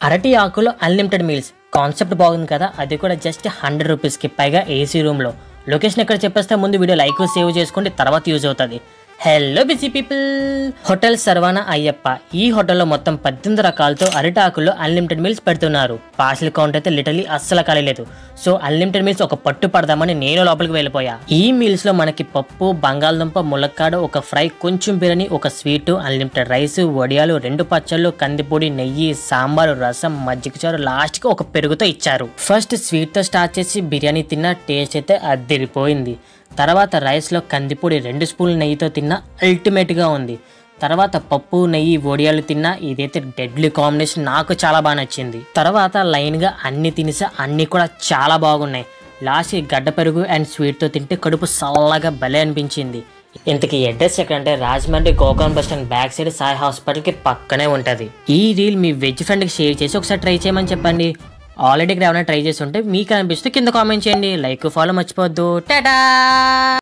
అరటి ఆకులో unlimited meals concept బాగుంది కదా. అది కూడా జస్ట్ 100 రూపీస్కి, పైగా ఏసీ రూమ్లో. లొకేషన్ ఎక్కడ చెప్పేస్తే ముందు వీడియో లైక్ సేవ్ చేసుకోండి, తర్వాత యూజ్ అవుతుంది. Hello busy people, hotel Saravana Ayyappa. ఈ హోటల్లో మొత్తం 18 రకాలతో అరిటాకుల్లో అన్లిమిటెడ్ మీల్స్ పెడుతున్నారు. పార్సల్ కౌంట్ అయితే లిటరలీ అస్సలు కాలేదు. సో అన్లిమిటెడ్ మీల్స్ ఒక పట్టు పడదామని నేను లోపలికి వెళ్ళిపోయా. ఈ మీల్స్ లో మనకి పప్పు, బంగాళదుంప, ములక్కాడ, ఒక ఫ్రై, కొంచెం బిర్యానీ, ఒక స్వీట్, అన్లిమిటెడ్ రైస్, వడియాలు, 2 పచ్చళ్ళు, కందిపొడి, నెయ్యి, సాంబారు, రసం, మజ్జిగ చారు, లాస్ట్ కి ఒక పెరుగుతో ఇచ్చారు. ఫస్ట్ స్వీట్ తో స్టార్ట్ చేసి బిర్యానీ తిన్న టేస్ట్ అయితే అదిరిపోయింది. తర్వాత రైస్లో కందిపొడి 2 స్పూన్ల నెయ్యితో తిన్నా అల్టిమేట్గా ఉంది. తర్వాత పప్పు, నెయ్యి, వడియాలు తిన్నా ఇదైతే డెడ్లీ కాంబినేషన్, నాకు చాలా బాగా నచ్చింది. తర్వాత లైన్గా అన్ని తినేసా, అన్నీ కూడా చాలా బాగున్నాయి. లాస్ట్ గడ్డ పెరుగు అండ్ స్వీట్తో తింటే కడుపు చల్లగా భలే అనిపించింది. ఇంతకీ అడ్రస్ ఎక్కడంటే Rajahmundry Gokavaram bus stand back side Sai హాస్పిటల్కి పక్కనే ఉంటుంది. ఈ రీల్ మీ వెజ్ ఫ్రెండ్కి షేర్ చేసి ఒకసారి ట్రై చేయమని చెప్పండి. ఆల్రెడీ ఇక్కడ ఏమైనా ట్రై చేసి ఉంటే మీకు అనిపిస్తే కింద కామెంట్ చేయండి. లైక్, ఫాలో మర్చిపోవద్దు. టాటా.